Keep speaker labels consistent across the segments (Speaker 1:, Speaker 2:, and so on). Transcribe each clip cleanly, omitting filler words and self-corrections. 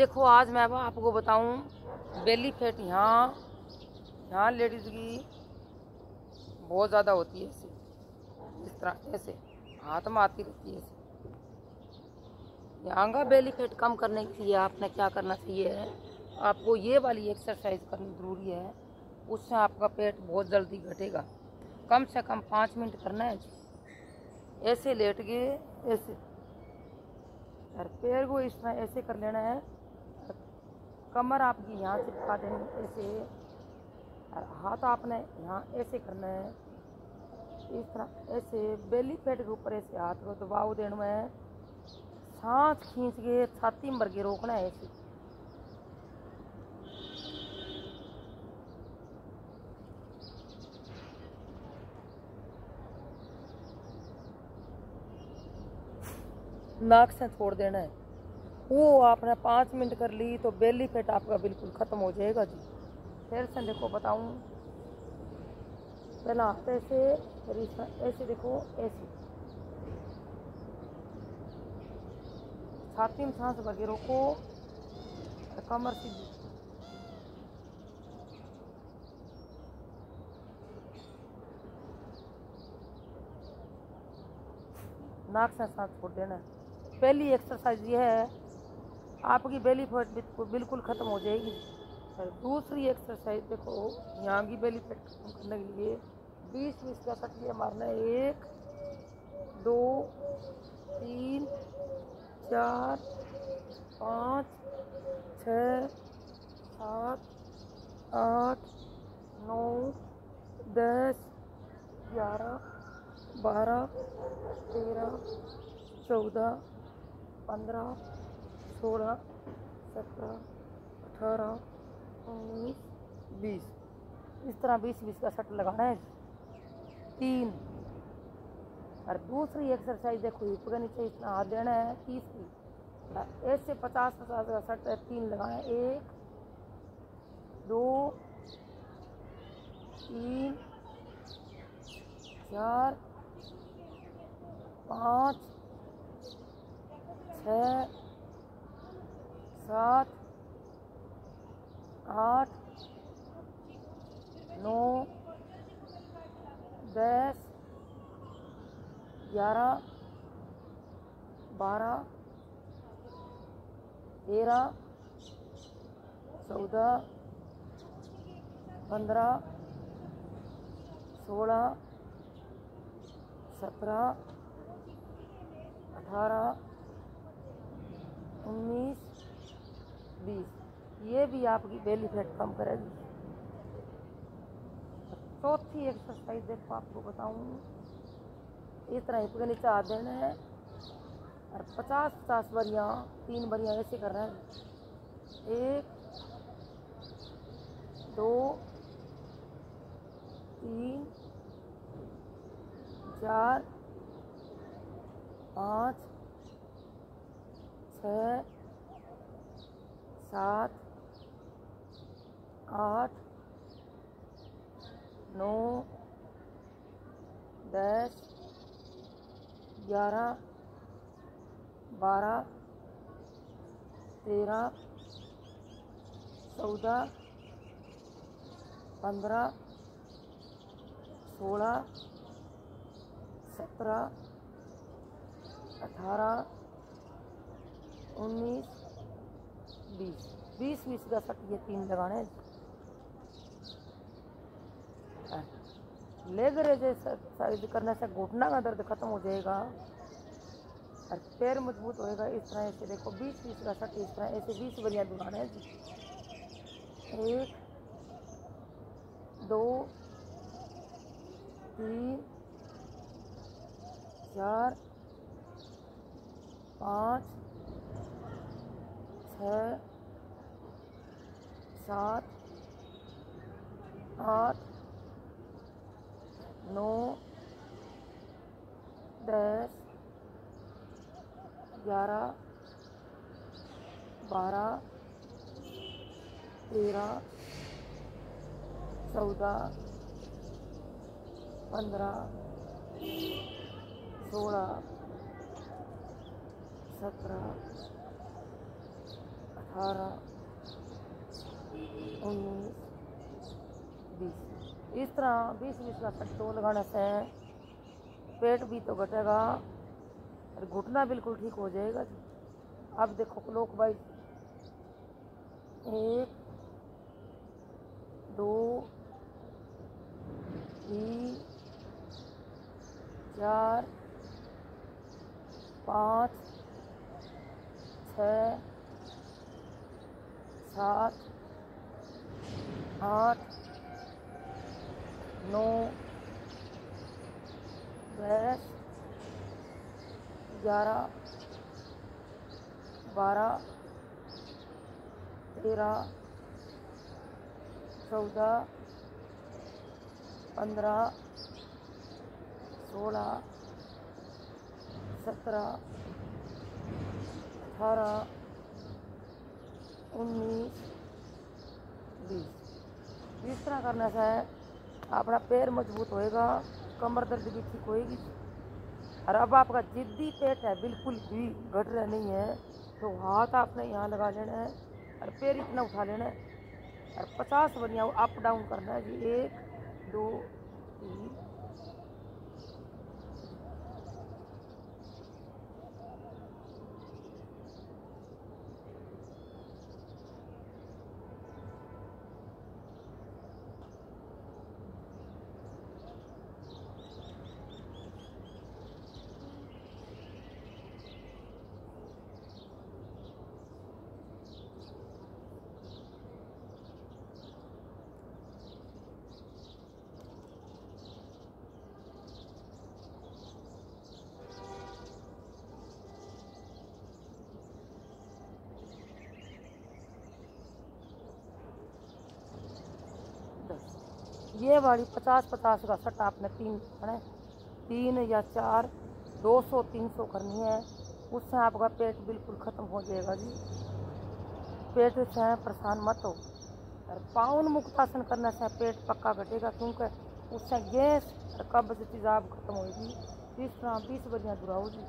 Speaker 1: देखो आज मैं अब आपको बताऊं बेली फैट यहाँ लेडीज की बहुत ज़्यादा होती है। ऐसे इस तरह ऐसे हाथ में आती रहती है। ऐसे यहाँ का बेली फैट कम करने के लिए आपने क्या करना चाहिए, आपको ये वाली एक्सरसाइज करनी ज़रूरी है। उससे आपका पेट बहुत जल्दी घटेगा। कम से कम 5 मिनट करना है। ऐसे लेट गए, ऐसे और पैर को इस तरह ऐसे कर लेना है। कमर आपकी यहाँ चिपका देनी ऐसे, और हाथ आपने यहाँ ऐसे करना है। इस तरह ऐसे बेली पेट के ऊपर ऐसे हाथ को दबाव देना है। सांस खींच के छाती में भर के रोकना है ऐसे। नाक से छोड़ देना है। वो आपने 5 मिनट कर ली तो बेली फैट आपका बिल्कुल ख़त्म हो जाएगा जी। फिर से देखो बताऊं, पहला हाथ ऐसे, फिर ऐसे देखो ऐसे, छाती में सांस भर के रोको, कमर सीधी। नाक से सांस छोड़ देना है। पहली एक्सरसाइज ये है, आपकी बेली फैट बिल्कुल ख़त्म हो जाएगी। और दूसरी एक्सरसाइज देखो, यहाँ की बेली फैट खत्म करने के लिए 20-20 का सटिया मारना है। 1 2 3 4 5 6 7 8 9 10 11 12 13 14 15 16 17 18 19 20। इस तरह 20-20 का सट लगाना है। 3 और दूसरी एक्सरसाइज देखो, हिप के नीचे इतना हाथ देना है 30 की। ऐसे 50-50 का सट 3 लगाना है। 1 2 3 4 5 6 7 8 9 10 11 12 13 14 15 16 17 18 19 20। ये भी आपकी बेली फैट कम करेगी। चौथी एक्सरसाइज देखो आपको बताऊं, इस तरह हिप के नीचे हाथ देना है और 50-50 बारियाँ 3 बारियाँ ऐसे करना है। 1 2 3 4 5 6 7 8 9 10 11 12 13 14 15 16 17 18 19 20 का सट ये 3 लगाने हैं। लेग रेज एक्सरसाइज करने से घुटना का दर्द खत्म हो जाएगा और पैर मजबूत होएगा। इस तरह से देखो 20-20 का सट, इस तरह ऐसे 20 बारियाँ दुलाना है जी। 1 2 3 4 5 6 7 8 9 10 11 12 13 14 15 16 17 18, 19, 20। इस तरह 20-20 का सेट 2 लगाने से पेट भी तो घटेगा और घुटना बिल्कुल ठीक हो जाएगा जी। अब देखो क्लॉक वाइज 1, 2, 3, 4, 5, 6, 7, 8, 9, 10, 11, 12, 13, 14, 15, 16, 17, 18, 19, 20। इस तरह करने से अपना पैर मजबूत होएगा, कमर दर्द भी ठीक होएगी। और अब आपका जिद्दी पेट है, बिल्कुल भी घट रहा नहीं है, तो हाथ आपने यहाँ लगा लेना है और पैर इतना उठा लेना है और 50 बढ़िया अप डाउन करना है जी। 1, 2, 3। ये वाली 50-50 का सेट आपने 3 या 4, 200-300 करनी है। उससे आपका पेट बिल्कुल ख़त्म हो जाएगा जी। पेट से परेशान मत हो। और पाउन मुक्तासन करने से पेट पक्का घटेगा, क्योंकि उससे गैस और कब्ज तेजाब खत्म होगी। इस तरह 20 बढ़िया दुराओ जी।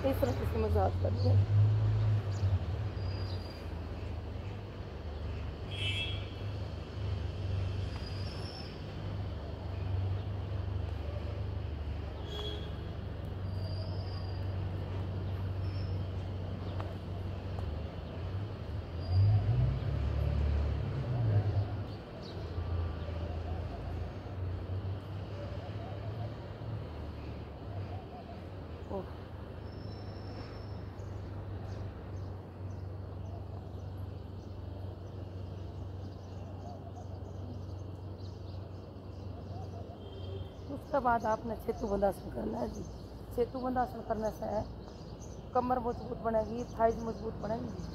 Speaker 1: इस तरह से मसाज करते हैं। उसके बाद आपने सेतु बंधासन करना है जी। सेतु बंधासन करने से कमर मजबूत बनेगी, थाइज मजबूत बनेगी।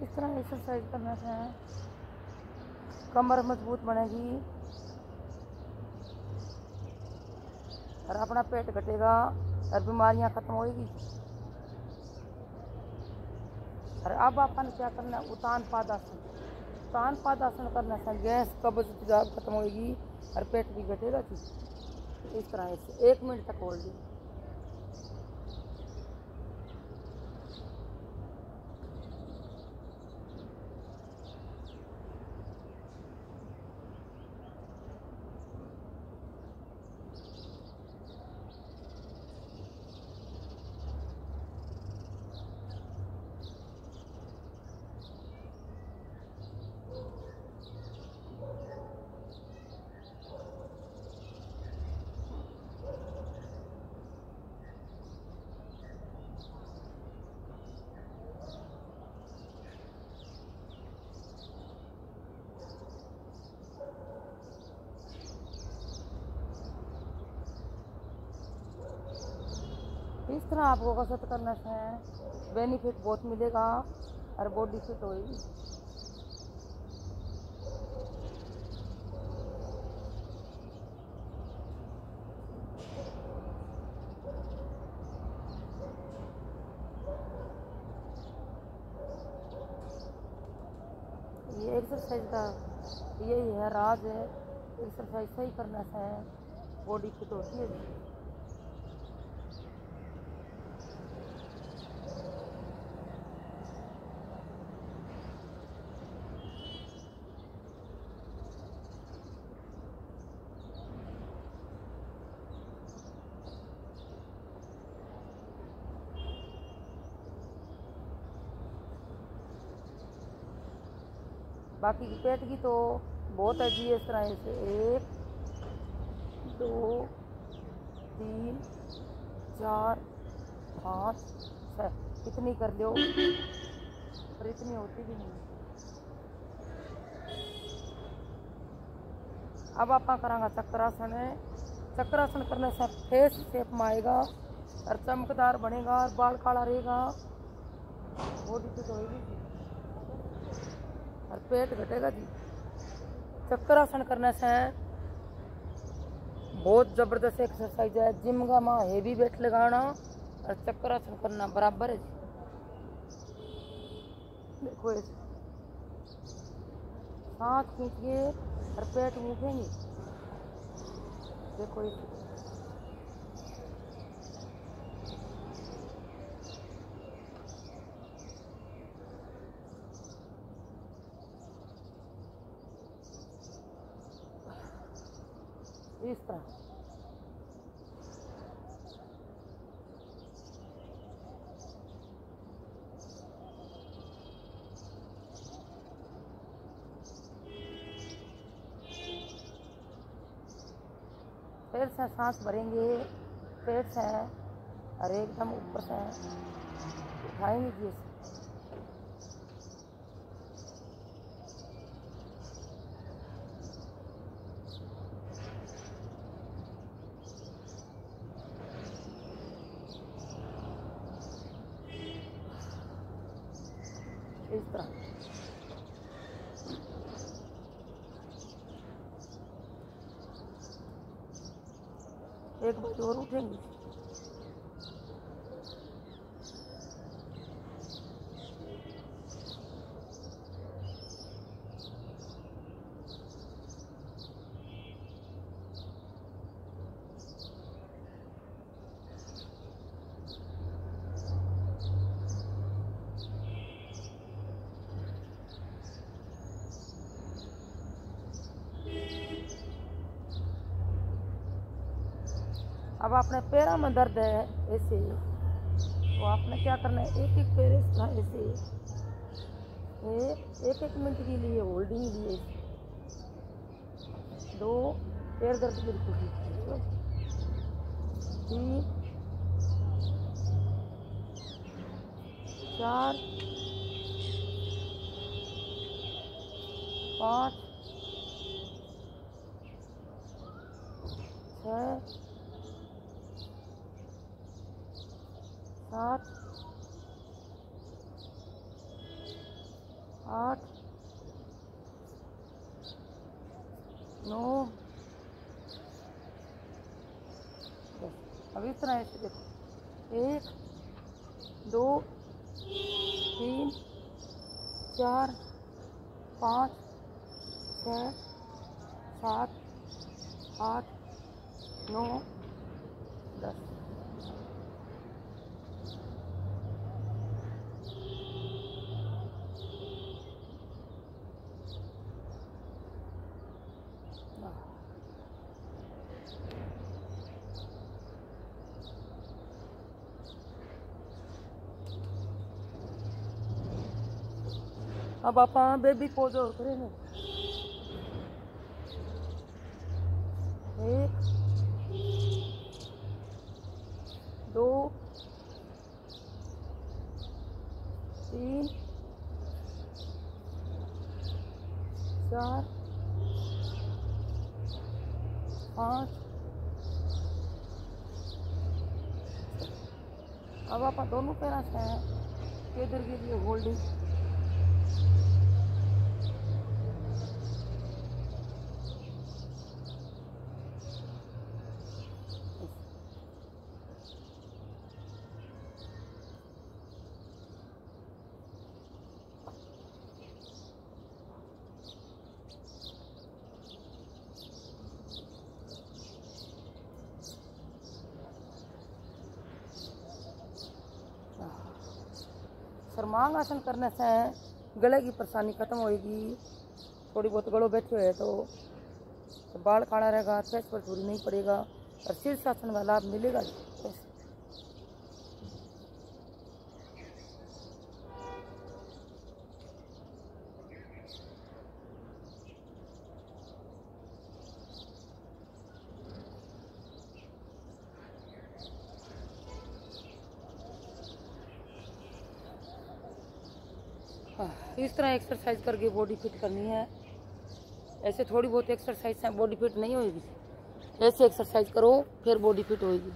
Speaker 1: इस तरह एक्सरसाइज करने से कमर मजबूत बनेगी और अपना पेट घटेगा और बीमारियां खत्म होएगी। और अब अपन क्या करना है, उतान पादासन। उतान पादासन करने से गैस कब्ज तेजाब खत्म होएगी और पेट भी घटेगा जी। इस तरह से 1 मिनट तक होल्ड। इस तरह आपको कसरत करने से बेनिफिट बहुत मिलेगा और बॉडी फिट होएगी। ये एक्सरसाइज का यही है राज है, एक्सरसाइज सही करने से बॉडी फिट होती है। बाकी पेट की तो बहुत है जी। इस तरह से 1 2 3 4 5 6 इतनी कर लो, पर इतनी होती भी नहीं। अब आप करांगा चक्रासन है। चक्रासन करने से फेस शेप में आएगा और चमकदार बनेगा और बाल काला रहेगा, बॉडी फिट होएगी और पेट घटेगा जी। चक्रासन करने से बहुत ज़बरदस्त एक्सरसाइज है। जिम का माँ हेवी वेट लगाना और चक्रासन करना बराबर है जी। देखो ऐसे सांस खींचिए और पेट मूकेंगे। देखो ऐसे इस तरह। फिर से सांस भरेंगे पेट से और एकदम ऊपर से उठाएंगे जी। इस तरह एक बार और उठेंगे। अब अपने पैरों में दर्द है ऐसे, तो आपने क्या करना है, एक एक पैर ऐसे एक एक मिनट के लिए होल्डिंग लिए 2 पैर दर्द बिल्कुल ठीक, 3 4 5 6 7 8 9 10। अब इस तरह ऐसे देखो, 1 2 3 4 5 6 7 8 9 10। अब आप बेबी पोज और करेंगे। 1 2 3 4 5। अब आप दोनों पैरों से इधर के लिए होल्डिंग। सरमांग आसन करने से गले की परेशानी खत्म होएगी। थोड़ी बहुत गलो बैठे हुए तो बाल काला रहेगा, चेस्ट पर धूरी नहीं पड़ेगा और शीर्षासन का लाभ मिलेगा। इस तरह एक्सरसाइज करके बॉडी फिट करनी है। ऐसे थोड़ी बहुत एक्सरसाइज से बॉडी फिट नहीं होगी, ऐसे एक्सरसाइज करो फिर बॉडी फिट होगी।